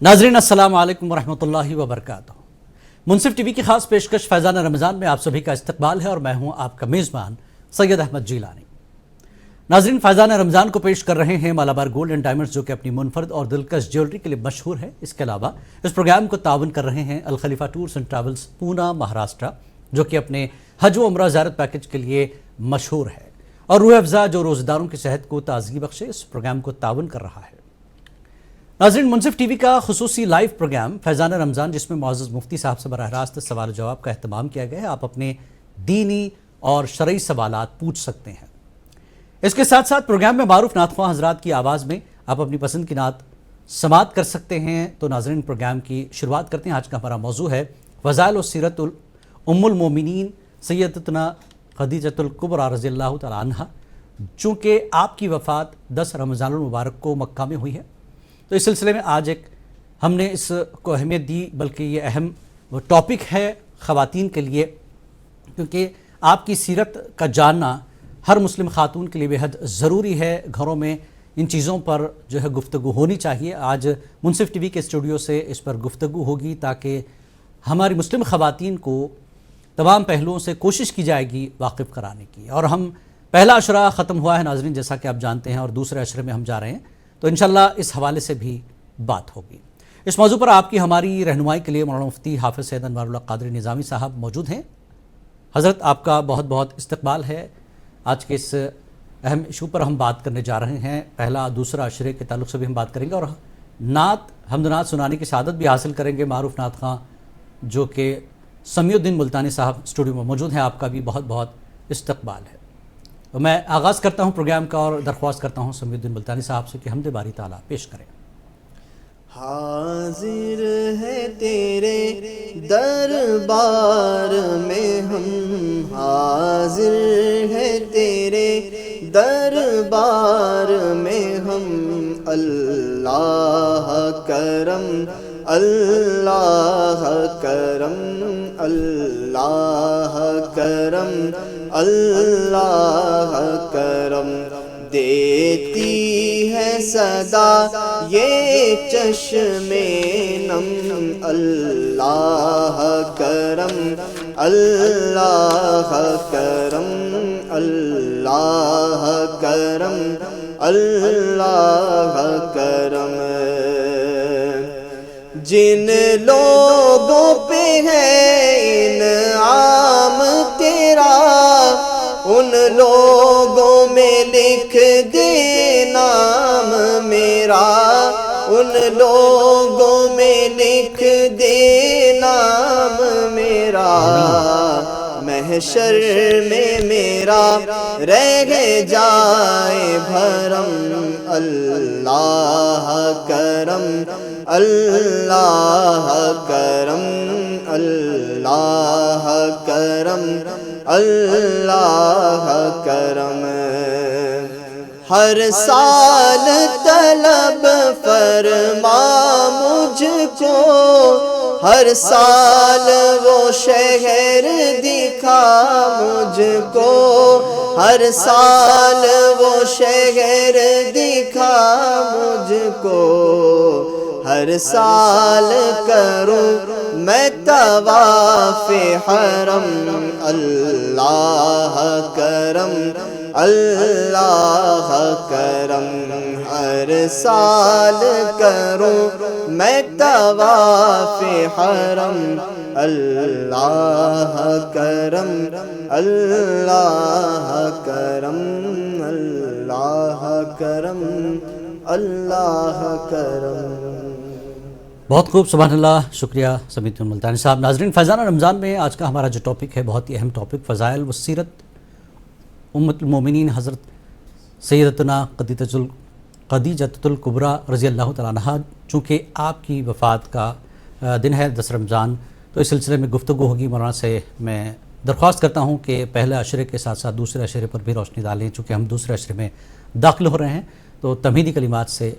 नाजरीन अस्सलाम वालेकुम वरहमतुल्लाहि वबरकातुहू। मुनसिफ टीवी की खास पेशकश फैज़ान रमज़ान में आप सभी का इस्तकबाल है और मैं हूं आपका मेज़बान सैयद अहमद जीलानी। नाजरीन, फैज़ान रमज़ान को पेश कर रहे हैं मालाबार गोल्ड एंड डायमंड्स, जो कि अपनी मुनफरद और दिलकश ज्वेलरी के लिए मशहूर है। इसके अलावा इस प्रोग्राम को तावन कर रहे हैं Al Khalifa tours and travels Poona Maharashtra, जो कि अपने हज व उम्रा ज़ियारत पैकेज के लिए मशहूर है और रूह अफ़ज़ा जो रोज़ेदारों की सेहत को ताज़गी बख्शे, इस प्रोग्राम को तावन कर रहा है। नाज़रीन, मुनसिफ टीवी का खुसूसी लाइव प्रोग्राम फैज़ान रमज़ान, जिसमें मुअज़्ज़ज़ मुफ्ती साहब से बराह रास्त सवाल जवाब का एहतमाम किया गया है। आप अपने दीनी और शरई सवालात पूछ सकते हैं। इसके साथ साथ प्रोग्राम में मारूफ नातख़्वां हज़रात की आवाज़ में आप अपनी पसंद की नात समात कर सकते हैं। तो नाज़रीन, प्रोग्राम की शुरुआत करते हैं। आज का हमारा मौजू है फ़ज़ाइल व सीरतुल उम्मुल मोमिनीन सैयदतुना खदीजतुल कुबरा रज़ियल्लाहु तआला अन्हा। चूँकि आपकी वफ़ात 10 रमज़ानुल मुबारक को मक्का में हुई है, तो इस सिलसिले में आज हमने इसको अहमियत दी, बल्कि ये अहम टॉपिक है ख़वातीन के लिए, क्योंकि आपकी सीरत का जानना हर मुस्लिम खातून के लिए बेहद ज़रूरी है। घरों में इन चीज़ों पर जो है गुफ्तगू होनी चाहिए। आज मुनसिफ टीवी के स्टूडियो से इस पर गुफ्तगू होगी, ताकि हमारी मुस्लिम ख़वातीन को तमाम पहलुओं से कोशिश की जाएगी वाकिफ़ कराने की। और हम पहला अशरा ख़त्म हुआ है नाज़रीन, जैसा कि आप जानते हैं, और दूसरे अशरे में हम जा रहे हैं, तो इंशाअल्लाह इस हवाले से भी बात होगी। इस मौजू पर आपकी हमारी रहनुमाई के लिए मौलाना मुफ्ती हाफ़िज़ सैयद अनवारुल्लाह क़ादरी निज़ामी साहब मौजूद हैं। हज़रत, आपका बहुत बहुत इस्तकबाल है। आज के इस अहम इशू पर हम बात करने जा रहे हैं। पहला दूसरा अशरे के ताल्लुक़ से भी हम बात करेंगे और नात हमदनात सुनाने की सआदत भी हासिल करेंगे। मारूफ नात खां, जो कि समीउद्दीन मुल्तानी साहब स्टूडियो में मौजूद हैं, आपका भी बहुत बहुत इस्तकबाल है। तो मैं आगाज़ करता हूँ प्रोग्राम का और दरख्वास्त करता हूँ समीउद्दीन मुल्तानी साहब से कि हमदे बारी ताला पेश करें। हाजिर है तेरे दरबार में हम, हाजिर है तेरे दरबार में हम, अल्लाह करम अल्लाह करम अल्लाह करम अल्लाह करम। देती है सदा ये चश्मे नम, अल्लाह करम अल्लाह करम अल्लाह करम अल्लाह करम। जिन लोगों पे है इनाम तेरा, उन लोगों में लिख दे नाम मेरा, उन लोगों में लिख दे नाम मेरा। महशर में मेरा रह जाए भरम, अल्लाह करम अल्लाह करम अल्लाह करम अल्लाह करम। हर साल तलब फरमा मुझको, हर साल वो शहर दिखा मुझको, हर साल वो शहर दिखा मुझको। हर साल करूं मैं तवाफ़े हरम, अल्लाह करम अल्लाह करम। हर साल करूं मैं तवाफ़े हरम, अल्लाह करम अल्लाह करम अल्लाह करम अल्लाह करम। बहुत खूब, सुभान अल्लाह, शुक्रिया समीउद्दीन मुल्तानी साहब। नाज़रीन, फैज़ान रमज़ान में आज का हमारा जो टॉपिक है, बहुत ही अहम टॉपिक, फ़ज़ाइल व सीरत उम्मुल मोमिनीन हज़रत सैयदतुना खदीजतुल कुबरा रज़ियल्लाहु तआला अन्हा। चूँकि आपकी वफ़ात का दिन है 10 रमज़ान, तो इस सिलसिले में गुफ्तगू होगी। मौलाना से मैं दरख्वास्त करता हूँ कि पहले अशरे के साथ साथ दूसरे अशरे पर भी रोशनी डालें। चूँकि हम दूसरे अशरे में दाखिल हो रहे हैं, तो तमहीदी कलिमात से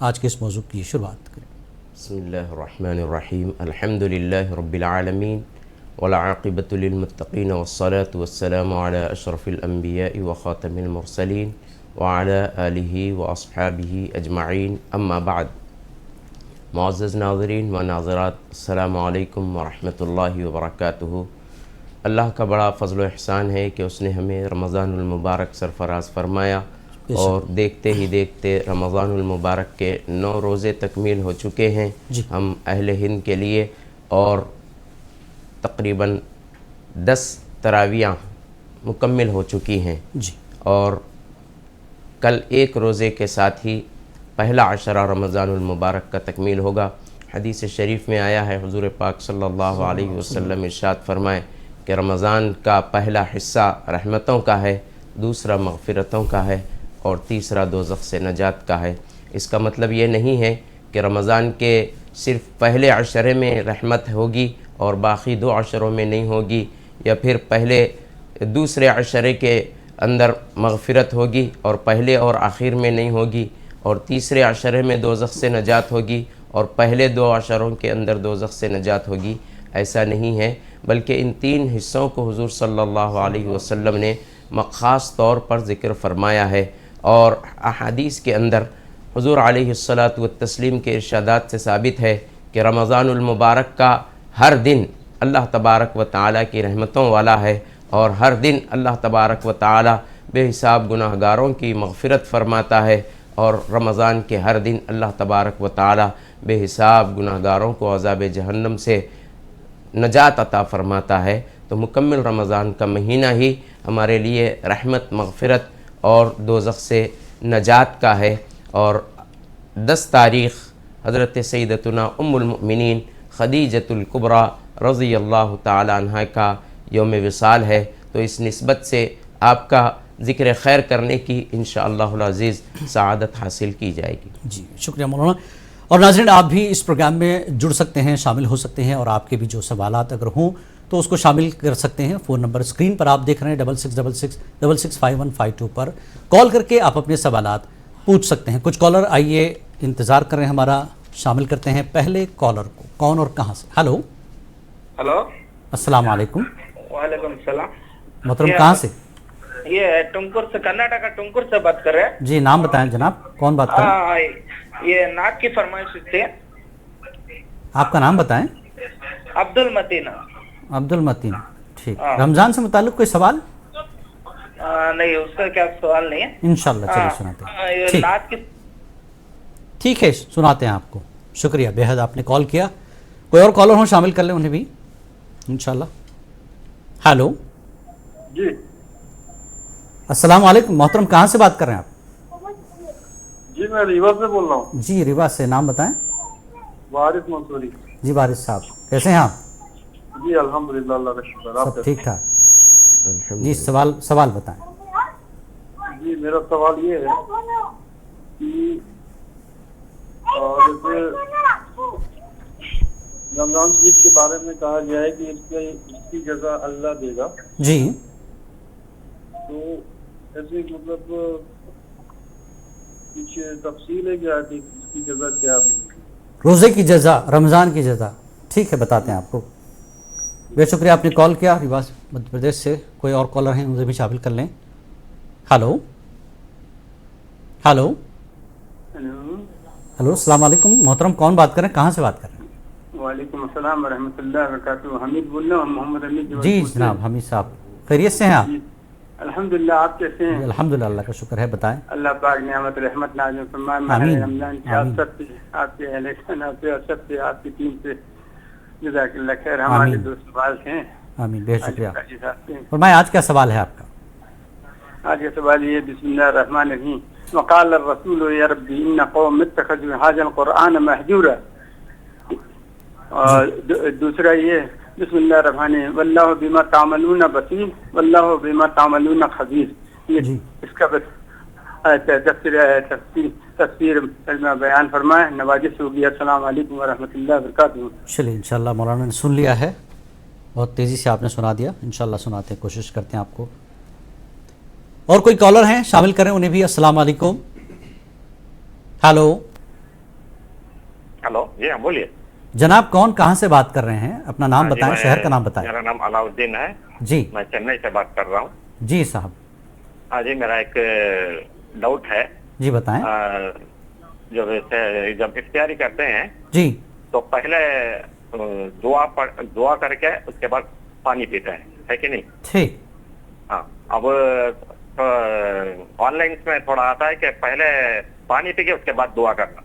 आज के इस मौजू की शुरुआत करें। बिस्मिल्लाहिर्रहमानिर्रहीम, अल्हम्दुलिल्लाहि रब्बिल आलमीन वल आक़िबतु लिल मुत्तक़ीन वस्सलातु वस्सलामु अला अशरफिल अंबिया'i व ख़ातमिल मुरसलीन व अला आलिहि व अस्हाबिहि अजमईन, अम्मा बाद। معزز ناظرین و ناظرات، السلام علیکم ورحمۃ اللہ وبرکاتہ۔ اللہ کا بڑا فضل و احسان ہے کہ اس نے ہمیں رمضان المبارک سرفراز فرمایا اور دیکھتے ہی دیکھتے رمضان المبارک کے 9 روزے تکمیل ہو چکے ہیں ہم اہل ہند کے لیے، اور تقریباً 10 تراویاں مکمل ہو چکی ہیں، اور کل 1 روزے کے ساتھ ہی پہلا عشرہ رمضان المبارک کا تکمیل ہوگا۔ حدیث شریف میں آیا ہے، حضور پاک صلی اللہ علیہ وسلم ارشاد فرمائے کہ رمضان کا پہلا حصہ رحمتوں کا ہے، دوسرا مغفرتوں کا ہے، اور تیسرا دوزخ سے نجات کا ہے۔ اس کا مطلب یہ نہیں ہے کہ رمضان کے صرف پہلے عشرے میں رحمت ہوگی اور باقی 2 عشروں میں نہیں ہوگی، یا پھر دوسرے عشرے کے اندر مغفرت ہوگی اور پہلے اور آخر میں نہیں ہوگی، اور تیسرے عشرے میں دوزخ سے نجات ہوگی اور پہلے 2 عشروں کے اندر دوزخ سے نجات ہوگی۔ ایسا نہیں ہے، بلکہ ان 3 حصوں کو حضور صلی اللہ علیہ وسلم نے خاص طور پر ذکر فرمایا ہے، اور احادیث کے اندر حضور علیہ الصلاۃ والتسلیم کے ارشادات سے ثابت ہے کہ رمضان المبارک کا ہر دن اللہ تبارک و تعالیٰ کی رحمتوں والا ہے، اور ہر دن اللہ تبارک و تعالیٰ بے حساب گناہ گاروں کی مغفرت فرماتا ہے، اور رمضان کے ہر دن اللہ تبارک و تعالیٰ بے حساب گناہ گاروں کو عذاب جہنم سے نجات عطا فرماتا ہے۔ تو مکمل رمضان کا مہینہ ہی ہمارے لیے رحمت، مغفرت اور دوزخ سے نجات کا ہے، اور 10 تاریخ حضرت سیدتنا ام المؤمنین خدیجۃ الکبریٰ رضی اللہ تعالی عنہ کا یوم وصال ہے، تو اس نسبت سے آپ کا ذکر خیر کرنے کی انشاءاللہ العزیز سعادت حاصل کی جائے گی۔ جی شکریہ مولانا۔ اور ناظرین، آپ بھی اس پروگرام میں جڑ سکتے ہیں، شامل ہو سکتے ہیں، اور آپ کے بھی جو سوالات اگر ہوں تو اس کو شامل کر سکتے ہیں۔ فون نمبر اسکرین پر آپ دیکھ رہے ہیں 6666665152 پر کال کر کے آپ اپنے سوالات پوچھ سکتے ہیں۔ کچھ کالر آئیے انتظار کر رہے ہیں ہمارا، شامل کرتے ہیں پہلے کالر کو۔ کون اور کہاں سے؟ ہلو السلام علیکم۔ وعلیکم السلام۔ محترم کہاں سے؟ یہ ٹنکور سے، کرناٹک ٹنکور سے بات کر رہے ہیں جی نام بتائیں جناب، کون بات کر رہے ہیں؟ یہ نعت کی فرمائش تھی۔ آپ کا نام بتائیں۔ عبد المتین۔ عبد المتین، ٹھیک۔ رمضان سے متعلق کوئی سوال؟ نہیں، اس کا کیا سوال نہیں ہے، انشاءاللہ چلیے سناتے ہیں۔ نعت کی ٹھیک ہے، سناتے ہیں آپ کو۔ شکریہ، بے حد آپ نے کال کیا۔ کوئی اور کالر ہوں شامل کر لیں انہیں بھی انشاءاللہ۔ ہیلو جی السلام علیکم محترم، کہاں سے بات کر رہے ہیں آپ؟ جی میں ریوا سے بول رہا ہوں۔ جی ریوا سے، نام بتائیں۔ وارث منصوری۔ جی وارث صاحب، کیسے ہیں آپ؟ جی الحمدللہ، اللہ کا شکر۔ آپ سب ٹھیک ٹھاک؟ جی سوال بتائیں۔ جی میرا سوال یہ ہے کہ جیسے رمضان شریف کے بارے میں کہا گیا ہے کہ اس کی جزا اللہ دے گا، جی تو ایسے مطلب کچھ تفصیل ہے کیا کہ اس کی جزا کیا ہے؟ روزے کی جزا، رمضان کی جزا، ٹھیک ہے بتاتے ہیں آپ کو۔ بے شکریہ آپ نے کال کیا ریوا مدھیہ پردیش سے۔ کوئی اور کالر ہیں مجھے بھی شامل کر لیں۔ ہلو ہلو ہلو السلام علیکم محترم، کون بات کر رہے ہیں، کہاں سے بات کر رہے ہیں؟ وعلیکم السلام ورحمۃ اللہ وبرکاتہ۔ حمید بول رہا ہوں، محمد حمید۔ جی جناب حمید صاحب، خیریت سے ہیں آپ؟ الحمدللہ، آپ کیسے ہیں؟ الحمدللہ، اللہ کا شکر ہے، بتائیں۔ اللہ پاک نعمت رحمت نازل فرمائے ماہ رمضان کی آپ سب سے، آپ کے اہل خانہ سے اور سب سے، آپ کی ٹیم سے جزاک اللہ خیر۔ ہمارے 2 سوال ہیں۔ آمین، بے شکریہ۔ فرمائیں آج کیا سوال ہے آپ کا؟ آج کا سوال یہ، بسم اللہ الرحمن الرحیم، وقال الرسول یا ربی ان قوم اتخذوا هذا القرآن مہجورا، اور دوسرا یہ بسم اللہ الرحمن الرحیم واللہ بما تعملون بصیر واللہ بما تعملون خبیر۔ یہ اس کا تفسیر بیان فرمائے، نوازش ہوگی۔ السلام علیکم ورحمۃ اللہ وبرکاتہ۔ چلیے انشاءاللہ مولانا نے سن لیا ہے، بہت تیزی سے آپ نے سنا دیا، انشاءاللہ سناتے ہیں، کوشش کرتے ہیں آپ کو۔ اور کوئی کالر ہیں شامل کریں انہیں بھی۔ السلام علیکم۔ ہلو ہلو جی ہاں بولیے جناب، کون کہاں سے بات کر رہے ہیں؟ اپنا نام بتائیں، شہر کا نام بتائیں۔ میرا نام علاؤدین ہے جی میں چنئی سے بات کر رہا ہوں۔ جی صاحب، ہاں جی میرا ایک ڈاؤٹ ہے۔ جی بتائیں۔ जब इफ्तियारी करते हैं जी तो पहले दुआ करके उसके बाद पानी पीते हैं, है कि नहीं? ठीक। हाँ, अब ऑनलाइन में थोड़ा आता है कि पहले पानी पी के उसके बाद दुआ करना,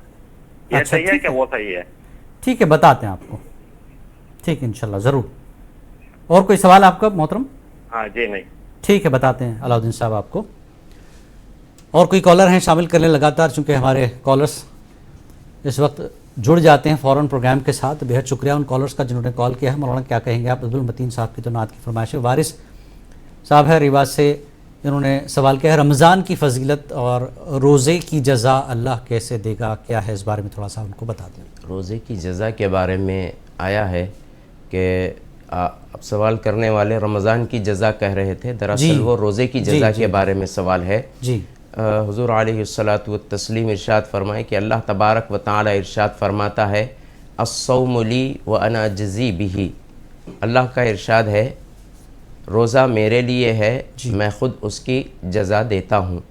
ये अच्छा, सही है ठीक कि है। वो सही है? ठीक है, बताते हैं आपको। ठीक है, इंशाल्लाह ज़रूर। और कोई सवाल आपका मोहतरम? हाँ जी, नहीं। ठीक है, बताते हैं अलाउद्दीन साहब आपको। और कोई कॉलर हैं शामिल करने लगातार, चूँकि हमारे कॉलर्स इस वक्त जुड़ जाते हैं फ़ौरन प्रोग्राम के साथ। बेहद शुक्रिया उन कॉलर्स का जिन्होंने कॉल किया है। मौलाना क्या कहेंगे आप? अब्दुल मतीन साहब की तो नात की फरमाइश है। वारिस साहब है रिवाज से, इन्होंने सवाल किया है रमज़ान की फजीलत और रोज़े की जज़ा अल्लाह कैसे देगा, क्या है इस बारे में थोड़ा सा उनको बता दें। रोज़े की जज़ा के बारे में आया है कि अब सवाल करने वाले रमज़ान की जज़ा कह रहे थे, दरअसल वो रोज़े की जज़ा के बारे में सवाल है। जी हुज़ूर अलैहिस्सलातु वत्तस्लीम इरशाद फरमाए कि अल्लाह तबारक व तआला इरशाद फरमाता है अस्सौमु ली व अना अजज़ी बिही। अल्लाह का इरशाद है रोज़ा मेरे लिए है, मैं ख़ुद उसकी जज़ा देता हूँ।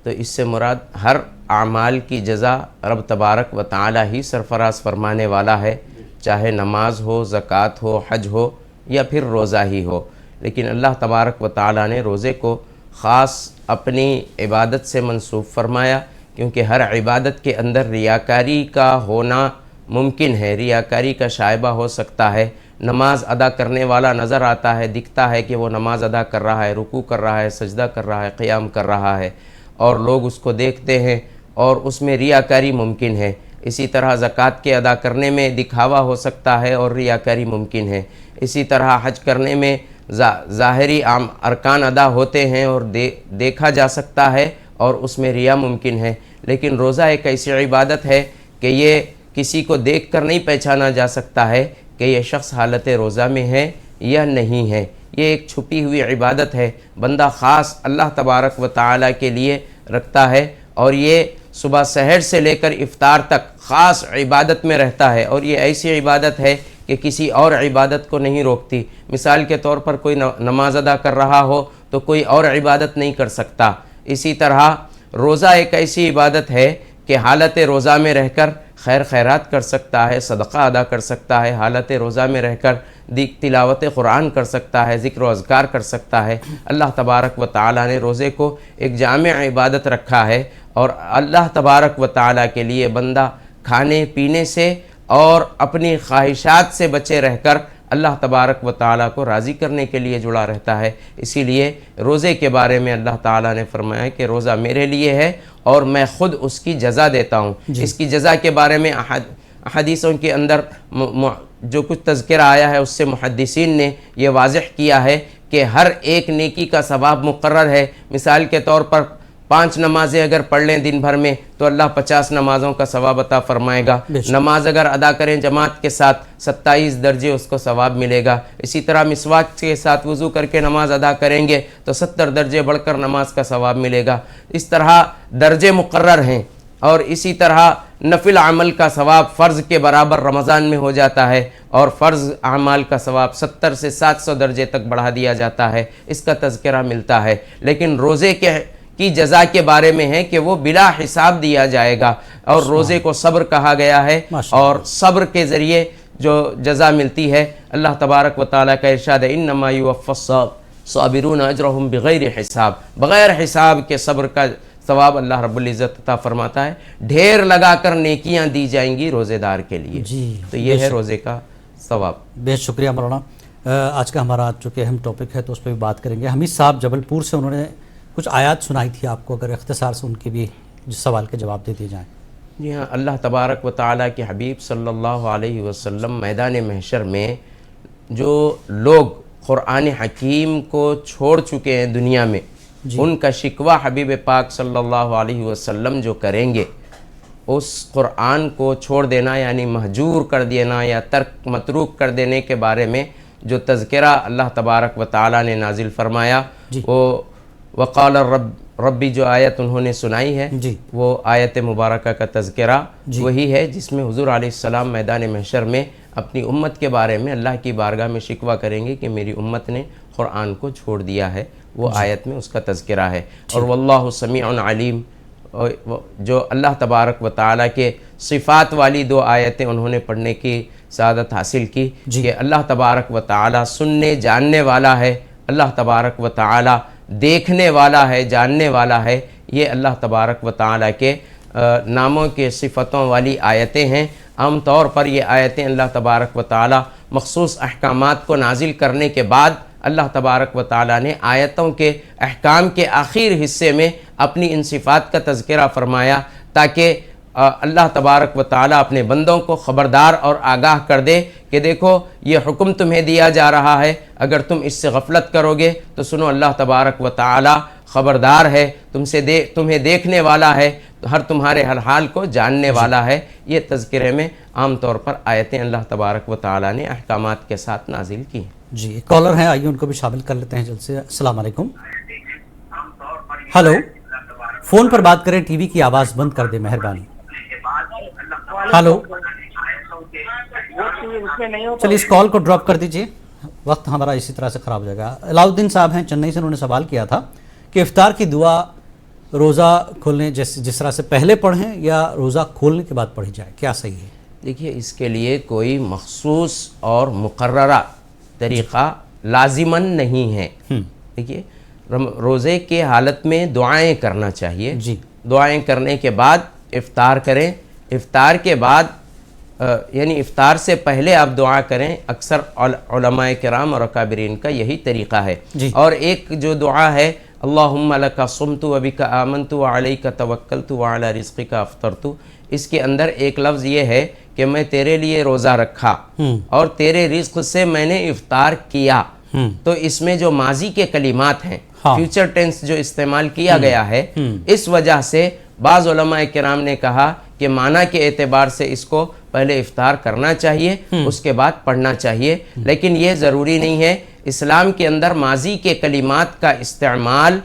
तो इससे मुराद हर आमाल की जज़ा रब तबारक व तआला ही सरफराज फरमाने वाला है, चाहे नमाज हो, ज़कात हो, हज हो या फिर रोज़ा ही हो। लेकिन अल्लाह तबारक व तआला ने रोज़े को ख़ास अपनी इबादत से मंसूब फरमाया, क्योंकि हर इबादत के अंदर रियाकारी का होना मुमकिन है, रियाकारी का शायबा हो सकता है। नमाज अदा करने वाला नज़र आता है, दिखता है कि वो नमाज अदा कर रहा है, रुकू कर रहा है, सजदा कर रहा है, क़ियाम कर रहा है, और लोग उसको देखते हैं और उसमें रियाकारी मुमकिन है। इसी तरह ज़कात के अदा करने में दिखावा हो सकता है और रियाकारी मुमकिन है। इसी तरह हज करने में ज़ाहिरी आम अरकान अदा होते हैं और देखा जा सकता है और उसमें रिया मुमकिन है। लेकिन रोज़ा एक ऐसी इबादत है कि ये किसी को देख कर नहीं पहचाना जा सकता है कि ये शख्स हालत रोज़ा में है या नहीं है। ये एक छुपी हुई इबादत है, बंदा ख़ास अल्लाह तबारक व तआला के लिए रखता है, और ये सुबह सहर से लेकर इफ्तार तक ख़ास इबादत में रहता है। और ये ऐसी इबादत है कि किसी और इबादत को नहीं रोकती। मिसाल के तौर पर कोई नमाज अदा कर रहा हो तो कोई और इबादत नहीं कर सकता। इसी तरह रोज़ा एक ऐसी इबादत है कि हालत रोज़ा में रहकर खैर खैरात कर सकता है, सदक़ा अदा कर सकता है, हालत रोज़ा में रहकर तिलावत कुरान कर सकता है, ज़िक्र व अज़कार कर सकता है। अल्लाह तबारक व तआला ने रोज़े को एक जामे इबादत रखा है, और अल्लाह तबारक व तआला के लिए बंदा खाने पीने से और अपनी ख्वाहिशात से बचे रहकर अल्लाह तबारक व तआला को राज़ी करने के लिए जुड़ा रहता है। इसीलिए रोज़े के बारे में अल्लाह ताला ने फरमाया कि रोज़ा मेरे लिए है और मैं ख़ुद उसकी जज़ा देता हूँ। इसकी जज़ा के बारे में हदीसों के अंदर जो कुछ तज़किरा आया है उससे मुहद्दिसीन ने यह वाज़ह किया है कि हर एक नेकी का सवाब मुक़र्रर है। मिसाल के तौर पर 5 नमाज़ें अगर पढ़ लें दिन भर में तो अल्लाह 50 नमाज़ों का सवाब अता फरमाएगा। नमाज अगर अदा करें जमात के साथ 27 दर्जे उसको सवाब मिलेगा। इसी तरह मिसवाक के साथ वज़ू करके नमाज अदा करेंगे तो 70 दर्जे बढ़कर नमाज का सवाब मिलेगा। इस तरह दर्जे मुक़र्रर हैं, और इसी तरह नफिल अमल का सवाब फ़र्ज़ के बराबर रमज़ान में हो जाता है, और फ़र्ज़ अमाल का सवाब 70 से 700 दर्जे तक बढ़ा दिया जाता है। इसका तज़किरा मिलता है। लेकिन रोज़े की जज़ा के बारे में है कि वो बिला हिसाब दिया जाएगा, और रोज़े को सब्र कहा गया है, और सब्र के ज़रिए जो जज़ा मिलती है अल्लाह तबारक व तआला का इरशाद है इन्नमा युवफ़्फ़स-साबिरून अजरहुम बिग़ैरि हिसाब। बग़ैर हिसाब के सब्र का सवाब अल्लाह रब्बुल इज़्ज़त अता फरमाता है। ढेर लगाकर नेकियां दी जाएंगी रोज़ेदार के लिए। तो ये है रोज़े का सवाब। बेहद शुक्रिया मौलाना। आज का हमारा चूँकि अहम टॉपिक है तो उस पर भी बात करेंगे। हमीद साहब जबलपुर से, उन्होंने कुछ आयत सुनाई थी आपको, अगर इख्तिसार से उनके भी सवाल के जवाब दे दिए जाएँ। जी हाँ, अल्लाह तबारक व तआला के हबीब सल्लल्लाहु अलैहि वसल्लम मैदान महशर में जो लोग क़ुरान हकीम को छोड़ चुके हैं दुनिया में, उनका शिकवा हबीब पाक सल्लल्लाहु अलैहि वसल्लम जो करेंगे, उस क़ुरान को छोड़ देना यानी महजूर कर देना या तर्क मतरूक कर देने के बारे में जो तज़किरा अल्लाह तबारक व तआला ने नाजिल फरमाया, वो वक़ाल रब्बी जो आयत उन्होंने सुनाई है वो आयत मुबारका का तज़किरा वही है जिसमें हुज़ूर अलैहिस्सलाम मैदान महशर में अपनी उम्मत के बारे में अल्लाह की बारगाह में शिकवा करेंगे कि मेरी उम्मत ने क़ुरान को छोड़ दिया है। वो आयत में उसका तज़किरा है। और वल्लाहु समीउन अलीम, جو اللہ تبارک و تعالیٰ کے صفات والی 2 آیتیں انہوں نے پڑھنے کی سعادت حاصل کی کہ اللہ تبارک و تعالیٰ سننے جاننے والا ہے، اللہ تبارک و تعالیٰ دیکھنے والا ہے، جاننے والا ہے. یہ اللہ تبارک و تعالیٰ کے ناموں کے صفتوں والی آیتیں ہیں. عام طور پر یہ آیتیں اللہ تبارک و تعالیٰ مخصوص احکامات کو نازل کرنے کے بعد اللہ تبارک و تعالیٰ نے آیتوں کے احکام کے آخر حصے میں اپنی ان صفات کا تذکرہ فرمایا تاکہ اللہ تبارک و تعالیٰ اپنے بندوں کو خبردار اور آگاہ کر دے کہ دیکھو یہ حکم تمہیں دیا جا رہا ہے، اگر تم اس سے غفلت کرو گے تو سنو اللہ تبارک و تعالیٰ خبردار ہے، تمہیں دیکھنے والا ہے، ہر تمہارے ہر حال کو جاننے والا ہے. یہ تذکرے میں عام طور پر آیتیں اللہ تبارک و تعالیٰ نے احکامات کے ساتھ نازل کی ہیں. جی ایک کالر ہیں، آئیے ان کو بھی شامل کر لیتے ہیں جلد سے. السلام علیکم. ہلو، فون پر بات کریں، ٹی وی کی آواز بند کر دیں مہربانی. ہلو، چلیے اس کال کو ڈراپ کر دیجئے، وقت ہمارا اسی طرح سے خراب ہو جائے گا. علاؤ الدین صاحب ہیں چنئی سے، انہوں نے سوال کیا تھا کہ افطار کی دعا روزہ کھولنے جس طرح سے پہلے پڑھیں یا روزہ کھولنے کے بعد پڑھی جائے، کیا صحیح ہے؟ دیکھیے اس کے لیے کوئی مخصوص اور مقررہ طریقہ لازماً نہیں ہے. دیکھیے روزے کے حالت میں دعائیں کرنا چاہیے. جی، دعائیں کرنے کے بعد افطار کریں. افطار کے بعد یعنی افطار سے پہلے آپ دعا کریں. اکثر علماء کرام اور اکابرین کا یہی طریقہ ہے. جی. اور ایک جو دعا ہے اللہم لک صمت وبک آمنت وعلیک توکلت وعلی رزقک افطرت، اس کے اندر ایک لفظ یہ ہے کہ میں تیرے لیے روزہ رکھا اور تیرے رزق سے میں نے افطار کیا. تو اس میں جو ماضی کے کلمات ہیں، فیوچر ٹینس جو استعمال کیا گیا ہے، اس وجہ سے بعض علماء کرام نے کہا کہ معنی کے اعتبار سے اس کو پہلے افطار کرنا چاہیے، اس کے بعد پڑھنا چاہیے. لیکن یہ ضروری نہیں ہے. اسلام کے اندر ماضی کے کلمات کا استعمال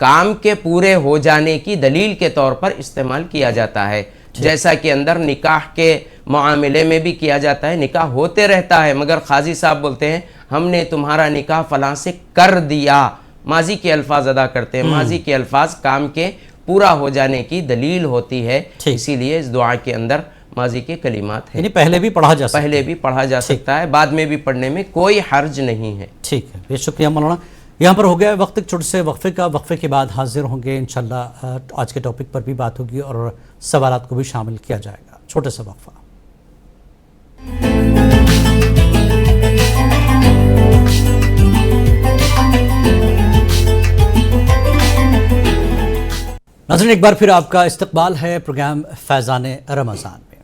کام کے پورے ہو جانے کی دلیل کے طور پر استعمال کیا جاتا ہے. جیسا کہ اندر نکاح کے معاملے میں بھی کیا جاتا ہے. نکاح ہوتے رہتا ہے مگر قاضی صاحب بولتے ہیں ہم نے تمہارا نکاح فلاں سے کر دیا. ماضی کے الفاظ ادا کرتے ہیں. ماضی کے الفاظ کام کے پورا ہو جانے کی دلیل ہوتی ہے. اسی لیے اس دعا کے اندر ماضی کے کلمات ہیں. یعنی پہلے بھی پڑھا جا سکتا ہے. پہلے بھی پڑھا جا سکتا ہے، بعد میں بھی پڑھنے میں کوئی حرج نہیں ہے. ٹھیک ہے، بہت شکریہ مولانا. یہاں پر ہو گیا وقت ایک چھوٹے سے وقفے کا. وقفے کے بعد حاضر ہوں گے انشاءاللہ. آج کے ٹاپک پر بھی بات ہوگی اور سوالات کو بھی شامل کیا جائے گا. چھوٹے سے وقفہ. ناظرین ایک بار پھر آپ کا استقبال ہے پروگرام فیضان رمضان میں.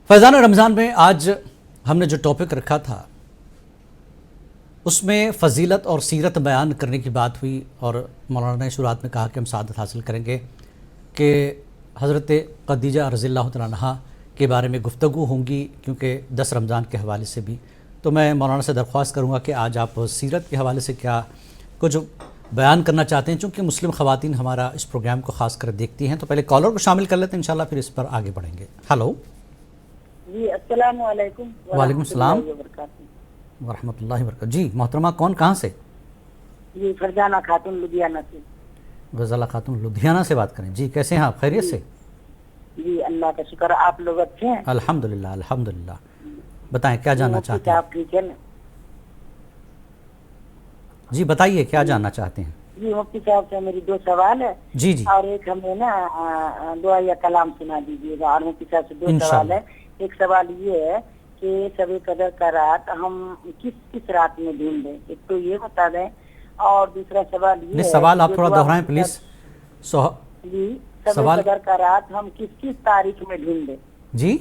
فیضان رمضان میں آج ہم نے جو ٹاپک رکھا تھا اس میں فضیلت اور سیرت بیان کرنے کی بات ہوئی اور مولانا نے شروعات میں کہا کہ ہم سعادت حاصل کریں گے کہ حضرت خدیجہ رضی اللہ تعالیٰ عنہا کے بارے میں گفتگو ہوں گی کیونکہ 10 رمضان کے حوالے سے بھی. تو میں مولانا سے درخواست کروں گا کہ آج آپ سیرت کے حوالے سے کیا کچھ بیان کرنا چاہتے ہیں، چونکہ مسلم خواتین ہمارا اس پروگرام کو خاص کر دیکھتی ہیں. تو پہلے کالر کو شامل کر لیتے ہیں انشاءاللہ، پھر اس پر آگے بڑھیں گے. ہلو جی السلام علیکم. وعلیکم السلام ورحمۃ اللہ وبرکاتہ. جی محترمہ کون کہاں سے؟ جی فرزانہ خاتون لدھیانہ سے. غزالہ خاتون لدھیانہ سے بات کریں. جی کیسے ہیں آپ؟ خیریت سے؟ جی اللہ کا شکر. آپ لوگ اچھے ہیں؟ الحمدللہ الحمدللہ. بتائیں کیا جاننا چاہتے ہیں؟ آپ ٹھیک ہے نا؟ جی بتائیے کیا جاننا چاہتے ہیں؟ جی مفتی صاحب سے میری 2 سوال ہے. جی جی اور ایک ہمیں نا دعا یا کلام سنا دیجیے گا. اور مفتی صاحب سے 2 سوال ہے. ایک سوال یہ ہے کہ شب قدر کا رات ہم کس رات میں ڈھونڈیں، ایک تو یہ بتا دیں. اور دوسرا سوال یہ ہے، سوال آپ تھوڑا دہرائیں پلیز. جی شب قدر کا رات ہم کس تاریخ میں ڈھونڈیں؟ جی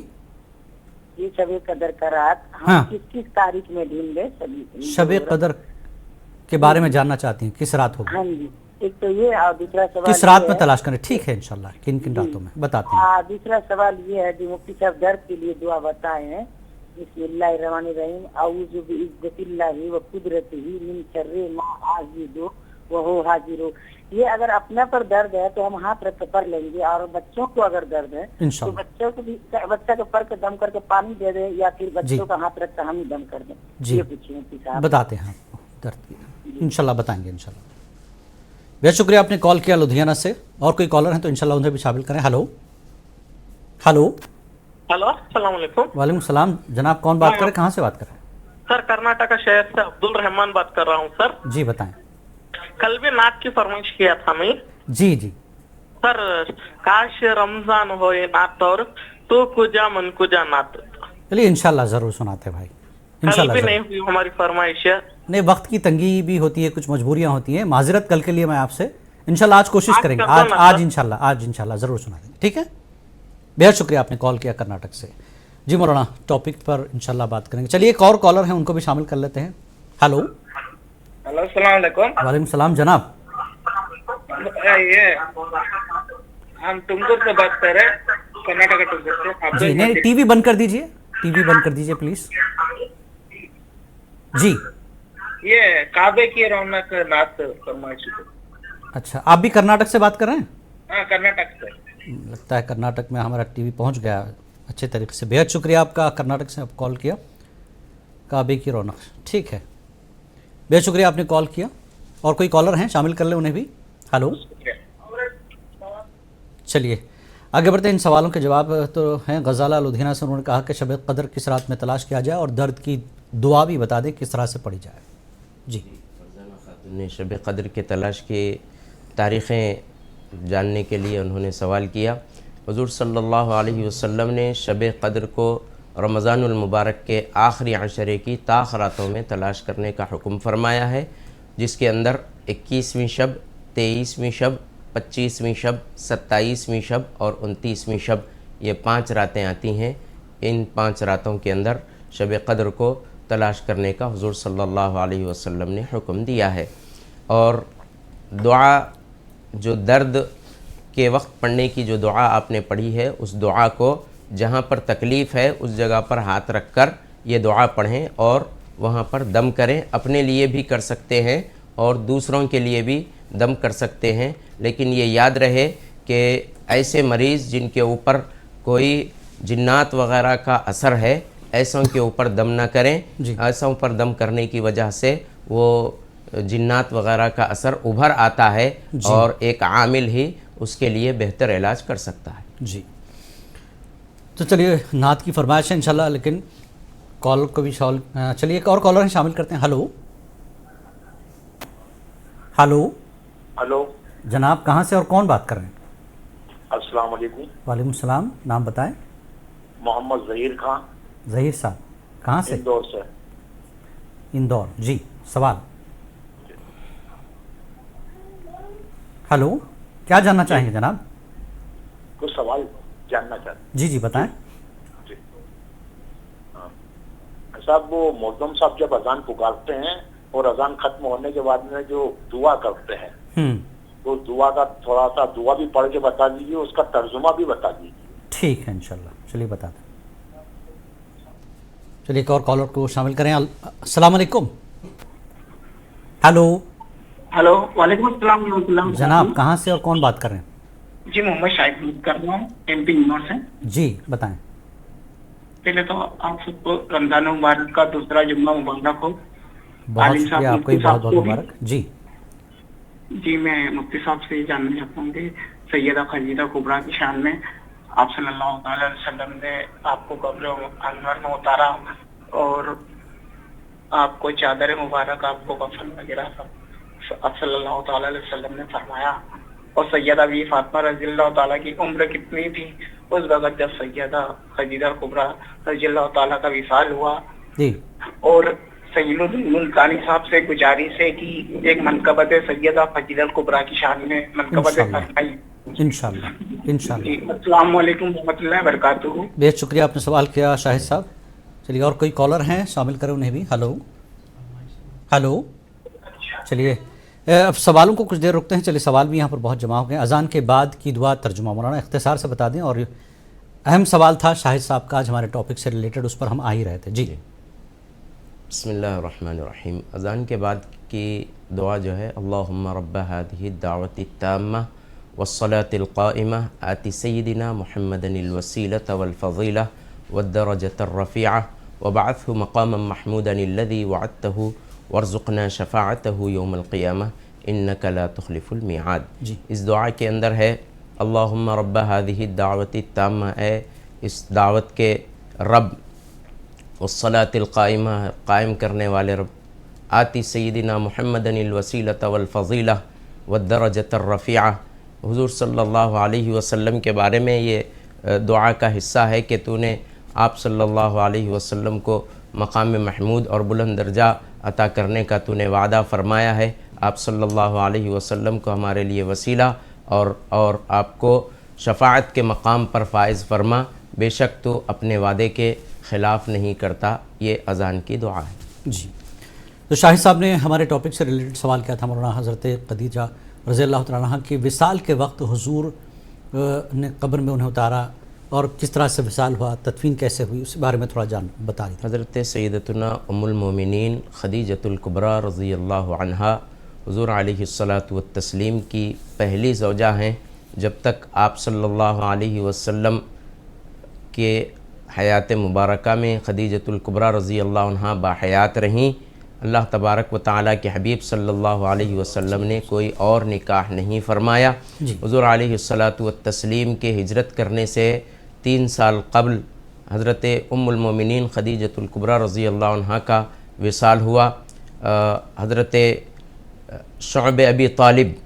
یہ شب قدر کا رات ہم کس تاریخ میں ڈھونڈیں؟ شب قدر کے بارے میں جاننا چاہتی ہیں کس رات ہوگی؟ ہاں جی ایک تو یہ. اور دوسرا سوال کس رات میں تلاش کریں؟ ٹھیک ہے انشاءاللہ کن راتوں میں بتاتے ہیں. دوسرا سوال یہ ہے جو مفتی صاحب درد کے لیے دعا بتائے ہیں. بسم اللہ الرحمن الرحیم. اعوذ بعزت اللہ و قدرتہ من شر ما اعوذ وهو حاضر. یہ اگر اپنے پر درد ہے تو ہم ہاتھ رکھ کر لیں گے، اور بچوں کو اگر درد ہے تو بچوں کو بھی بچہ کو پر کے دم کر کے پانی دے دیں، یا پھر بچوں کا ہاتھ رکھ کر ہم ہی دم کر دیں. جی یہ پوچھیں مفتی صاحب. بتاتے ہیں درد انشاءاللہ بتائیں گے انشاءاللہ. بہت شکریہ آپ نے کال کیا لدھیانہ سے. اور کوئی کالر ہیں تو انشاءاللہ انہیں بھی شامل کریں. ہلو ہلو ہلو السلام علیکم. وعلیکم السلام. جناب کون بات کر رہے ہیں, کہاں سے بات کر رہے ہیں؟ سر کرناٹک شہر سے عبد الرحمان بات کر رہا ہوں سر. جی بتائیں. کل بھی نعت کی فرمائش کیا تھا میں. جی جی سر کاش رمضان ہوئے نعت اور تو کجا من کجا نعت. چلیے انشاءاللہ ضرور سناتے بھائی. کل انشاءاللہ بھی ضرور. نہیں ہوئی ہماری فرمائش. نہیں, وقت کی تنگی بھی ہوتی ہے, کچھ مجبوریاں ہوتی ہیں. معذرت کل کے لیے میں آپ سے. انشاءاللہ آج کوشش کریں گے. آج انشاءاللہ ضرور سنا دیں گے. ٹھیک ہے. بہت شکریہ آپ نے کال کیا کرناٹک سے. جی مولانا ٹاپک پر انشاءاللہ بات کریں گے. چلیے ایک اور کالر ہیں, ان کو بھی شامل کر لیتے ہیں. ہلو ہلو السلام علیکم. وعلیکم السلام. جناب یہ ہم ٹمکر سے بات کر رہے ہیں, کرناٹک ٹمکر سے. جی نہیں, ٹی وی بند کر دیجئے, ٹی وی بند کر دیجئے پلیز. جی یہ کعبے کی رونق نعت فرمائش. اچھا, آپ بھی کرناٹک سے بات کر رہے ہیں؟ ہاں کرناٹک سے. لگتا ہے کرناٹک میں ہمارا ٹی وی پہنچ گیا اچھے طریقے سے. بہت شکریہ آپ کا, کرناٹک سے آپ کال کیا. کعبے کی رونق, ٹھیک ہے. بہت شکریہ آپ نے کال کیا. اور کوئی کالر ہیں, شامل کر لیں انہیں بھی. ہلو چلیے آگے بڑھتے ہیں. ان سوالوں کے جواب تو ہیں. غزالہ لدھیانہ سے انہوں نے کہا کہ شب قدر کس رات میں تلاش کیا جائے, اور درد کی دعا بھی بتا دیں کس طرح سے پڑھی جائے. جی خاتون نے شب قدر کے تلاش کی تاریخیں جاننے کے لیے انہوں نے سوال کیا. حضور صلی اللہ علیہ وسلم نے شب قدر کو رمضان المبارک کے آخری عشرے کی طاق راتوں میں تلاش کرنے کا حکم فرمایا ہے, جس کے اندر 21ویں شب, 23ویں شب, 25ویں شب, 27ویں شب اور 29ویں شب, یہ 5 راتیں آتی ہیں. ان 5 راتوں کے اندر شب قدر کو تلاش کرنے کا حضور صلی اللہ علیہ وسلم نے حکم دیا ہے. اور دعا جو درد کے وقت پڑھنے کی جو دعا آپ نے پڑھی ہے, اس دعا کو جہاں پر تکلیف ہے اس جگہ پر ہاتھ رکھ کر یہ دعا پڑھیں اور وہاں پر دم کریں. اپنے لیے بھی کر سکتے ہیں اور دوسروں کے لیے بھی دم کر سکتے ہیں, لیکن یہ یاد رہے کہ ایسے مریض جن کے اوپر کوئی جنات وغیرہ کا اثر ہے, ایسوں کے اوپر دم نہ کریں. ایسوں پر دم کرنے کی وجہ سے وہ جنات وغیرہ کا اثر ابھر آتا ہے, اور ایک عامل ہی اس کے لیے بہتر علاج کر سکتا ہے. جی تو چلیے نعت کی فرمائش ہے انشاءاللہ, لیکن کال کو بھی چلیے ایک اور کالر ہیں, شامل کرتے ہیں. ہلو ہلو ہلو جناب کہاں سے اور کون بات کر رہے ہیں؟ السلام علیکم. وعلیکم السلام. نام بتائیں. محمد ظہیر خان. ظہیر صاحب کہاں سے؟ اندور سے. اندور. جی سوال. ہلو کیا جاننا چاہیں گے جناب؟ کچھ سوال جاننا چاہتے جی بتائیں. جی صاحب, وہ مولوی صاحب جب اذان پکارتے ہیں اور اذان ختم ہونے کے بعد میں جو دعا کرتے ہیں, تو دعا کا تھوڑا سا دعا بھی پڑھ کے بتا دیجیے, اس کا ترجمہ بھی بتا دیجیے. ٹھیک ہے انشاءاللہ, چلیے بتا دیں. چلیے ایک اور کالر کو شامل کریں. السلام علیکم. ہلو ہلو وعلیکم السلام ورحمۃ اللہ. جناب کہاں سے اور کون بات کر رہے ہیں؟ جی محمد شاہد بات کر رہا ہوں, ایم پی انور سے. جی بتائیں. پہلے تو آپ سب کو رمضان مبارک کا دوسرا جمعہ مبارک ہو. بہت شکریہ آپ کو بھی, بہت بہت مبارک. جی میں مفتی صاحب سے یہ جاننا چاہتا ہوں کہ سیدہ خدیجہ کبریٰ کی شان میں آپ صلی اللہ تعالی علیہ وسلم نے آپ کو قبر انور میں اتارا, اور آپ کو چادر مبارک, آپ کو کفن وغیرہ سب آپ صلی اللہ تعالی علیہ وسلم نے فرمایا. اور سیدہ بی فاطمہ رضی اللہ تعالیٰ کی عمر کتنی تھی اس وقت جب سیدہ خدیجہ کبریٰ رضی اللہ تعالیٰ کا وصال ہوا؟ اور سید الملتانی صاحب سے گزارش ہے کہ ایک منقبت سیدہ خدیجہ کبریٰ کی شان میں منقبت فرمائی انشاءاللہ. السلام علیکم ورحمۃ اللہ وبرکاتہ. بہت شکریہ آپ نے سوال کیا شاہد صاحب. چلیے اور کوئی کالر ہیں, شامل کریں انہیں بھی. ہلو چلیے اب سوالوں کو کچھ دیر رکتے ہیں. چلیے سوال بھی یہاں پر بہت جمع ہو گئے. اذان کے بعد کی دعا ترجمہ مولانا اختصار سے بتا دیں. اور اہم سوال تھا شاہد صاحب کا, آج ہمارے ٹاپک سے ریلیٹڈ, اس پر ہم آ ہی رہے تھے. جی بسم اللہ الرحمن الرحیم. اذان کے بعد کی دعا جو ہے, اللہم رب هذه الدعوة التامة والصلاة القائمة آت سیدنا محمد الوسیلة والفضیلة والدرجة الرفیعة وبعثه مقاما محمودا الذي وعدته وارزقنا شفاعته يوم القيامة इन्नका ला तुखलिफुल मिआद। जी। इस दुआ के अंदर है अल्लाहुम्मा रब्ब हादिही दावती ताम्मा, ए इस दावत के रब, वस्सलातिल काइमा, कायम करने वाले रब, आती सय्यिदिना मुहम्मदनिल वसीलत वल फ़ज़ीला वद्दरजतर रफ़ीआ। हुज़ूर सल्लल्लाहु अलैहि वसल्लम के बारे में ये दुआ का हिस्सा है कि तूने आप सल्लल्लाहु अलैहि वसल्लम को मकाम महमूद और बुलंद दर्जा अता करने का तूने वादा फ़रमाया है। आप सल्लल्लाहु अलैहि वसल्लम को हमारे लिए वसीला और आपको शफ़ाअत के मकाम पर फ़ाइज़ फ़रमा, बेशक तो अपने वादे के ख़िलाफ़ नहीं करता। ये अज़ान की दुआ है। जी, तो शाहिद साहब ने हमारे टॉपिक से रिलेटेड सवाल किया था। मौलाना हज़रत खदीजा रज़ी अल्लाह तआला अन्हा की विसाल के वक्त हुज़ूर ने कब्र में उन्हें उतारा और किस तरह से विसाल हुआ, तदफीन कैसे हुई, उस बारे में थोड़ा बता रही थी। हज़रत सैयदतुना उम्मुल मोमिनीन खदीजतुल कुबरा रज़ी अल्लाह अन्हा हुज़ूर अलैहिस्सलातु वत्तस्लीम की पहली ज़ौजा हैं। जब तक आप सल्लल्लाहु अलैहि वसल्लम के हयात मुबारका में खदीजतुल कुबरा रज़ी अल्लाह अन्हा बाहयात रहीं, अल्लाह तबारक व तआला के हबीब सल्लल्लाहु अलैहि वसल्लम ने कोई और निकाह नहीं फ़रमाया। हुज़ूर अलैहिस्सलातु वत्तस्लीम के हिजरत करने से 3 साल क़ब्ल हज़रत उम्मुल मोमिनीन खदीजतुल कुबरा रज़ी अल्लाह अन्हा का विसाल हुआ। हज़रत शुअब अबी तालिब,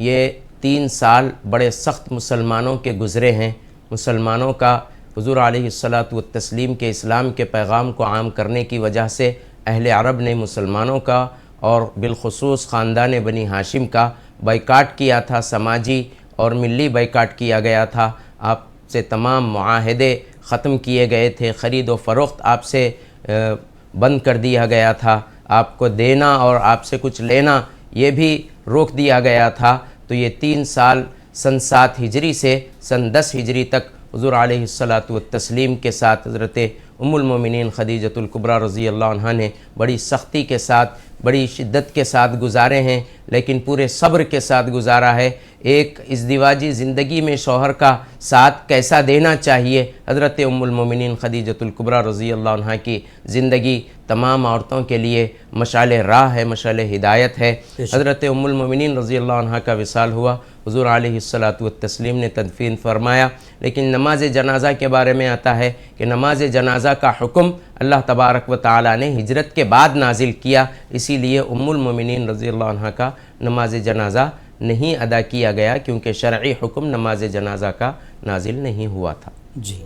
ये 3 साल बड़े सख्त मुसलमानों के गुज़रे हैं। मुसलमानों का हुज़ूर अलैहिस्सलातु वत्तस्लीम के इस्लाम के पैगाम को आम करने की वजह से अहले अरब ने मुसलमानों का और बिलखुसूस ख़ानदान बनी हाशिम का बाइकाट किया था। समाजी और मिली बाइकाट किया गया था। आपसे तमाम मुआहदे ख़त्म किए गए थे। ख़रीद व फ़रोख्त आपसे बंद कर दिया गया था। आपको देना और आपसे कुछ लेना ये भी रोक दिया गया था। तो ये 3 साल सन 7 हिजरी से सन 10 हिजरी तक हुज़ूर अलैहिस्सलातु वत्तस्लीम के साथ हज़रत उम्मुल मोमिनीन खदीजतुल कुबरा रज़ी अल्लाह अन्हा ने बड़ी सख्ती के साथ, बड़ी शिद्दत के साथ गुजारे हैं, लेकिन पूरे सब्र के साथ गुजारा है। एक इज़दिवाजी ज़िंदगी में शौहर का साथ कैसा देना चाहिए, हज़रत उम्मुल मोमिनीन खदीजतुल कुबरा रज़ी अल्लाह अन्हा की ज़िंदगी तमाम औरतों के लिए मशाल राह है, मशाल हिदायत है। हज़रत उम्मुल मोमिनीन रज़ी अल्लाह अन्हा का विसाल हुआ, हुज़ूर अलैहिस्सलातु वत्तस्लीम ने तदफीन फ़रमाया। लेकिन नमाज जनाज़ा के बारे में आता है कि नमाज जनाज़ा का हुक्म अल्लाह तबारक व तआला ने हिजरत के बाद नाजिल किया, इसीलिए उम्मुल मोमिनीन रज़ी अल्लाह अन्हा का नमाज जनाज़ा नहीं अदा किया गया, क्योंकि शरई हुक्म नमाज जनाज़ा का नाजिल नहीं हुआ था। जी,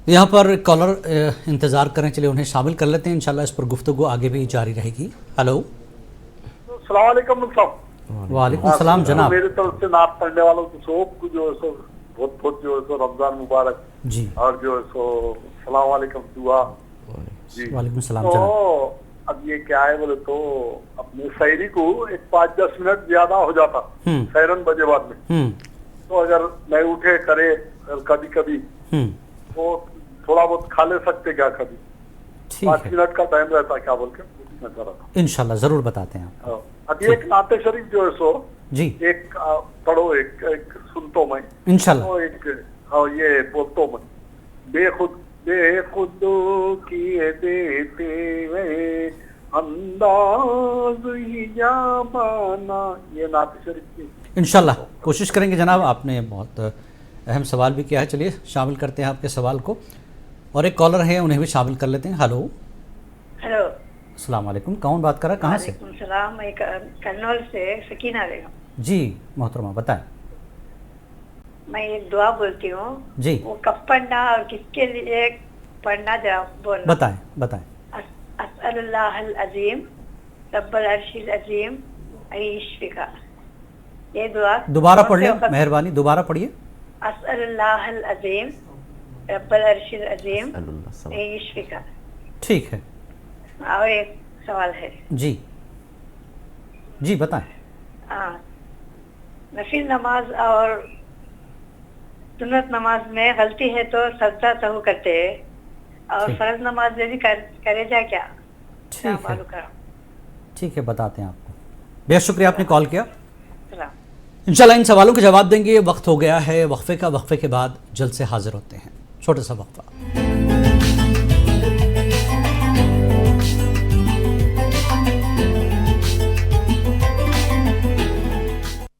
यहाँ पर कॉलर इंतज़ार करें, चलिए उन्हें शामिल कर लेते हैं। इंशाल्लाह इस पर गुफ्तगू आगे भी जारी रहेगी। हेलो, अस्सलाम वालेकुम साहब। वालेकुम सलाम जनाब। मेरी तरफ से नात पढ़ने वालों को सबको जो है सो बहुत बहुत जो है सो रमजान मुबारक जी, और जो है सो सलाम वालेकुम दुआ जी। वालेकुम सलाम तो जनाब। अब ये क्या है बोले तो अपने शायरी को एक 5-10 मिनट ज्यादा हो जाता सैरन बजे बाद में, तो अगर नहीं उठे करे कभी कभी तो थोड़ा बहुत खा ले सकते क्या कभी? 5 मिनट का टाइम रहता क्या बोल के इंशाल्लाह जरूर बताते हैं आप। अभी एक नाते शरीफ जो है सो जी, एक पढ़ो, एक सुनतो मैं इंशाल्लाह। तो एक ये बोलतो मैं, बेखुद किए देते हुए अंदाज ही जाबाना, ये नाते शरीफ की इंशाल्लाह कोशिश करेंगे जनाब। आपने बहुत अहम सवाल भी किया है, चलिए शामिल करते हैं आपके सवाल को। और एक कॉलर है, उन्हें भी शामिल कर लेते हैं। हेलो, हेलो, अस्सलाम वालेकुम। कौन बात कर रहा है, कहाँ से? वालेकुम सलाम, मैं कन्नौल से सकीना बेगम। जी मोहतरमा बताएं। मैं एक दुआ बोलती हूँ जी, वो कब पढ़ना और किसके लिए पढ़ना जरा बोलना। बताएं बताएं। अस्अलुल्लाहल अज़ीम रब्बल अर्शिल अज़ीम अयशफिका, ये दुआ दोबारा पढ़ लिया मेहरबानी, दोबारा पढ़िए। अस्अलुल्लाहल अज़ीम रब्बल अर्शिल अज़ीम अयशफिका। ठीक है। और एक सवाल है जी जी बताएं। नफिल नमाज और सुन्नत नमाज में गलती है तो सजदा सहू करते हैं, और फर्ज नमाज में भी करे जा क्या? ठीक है, ठीक है, बताते हैं आपको। बेहद शुक्रिया, आपने कॉल किया। इंशाल्लाह इन सवालों के जवाब देंगे। वक्त हो गया है वक्फे का, वक्फे के बाद जल्द से हाजिर होते हैं। छोटा सा वक्फा।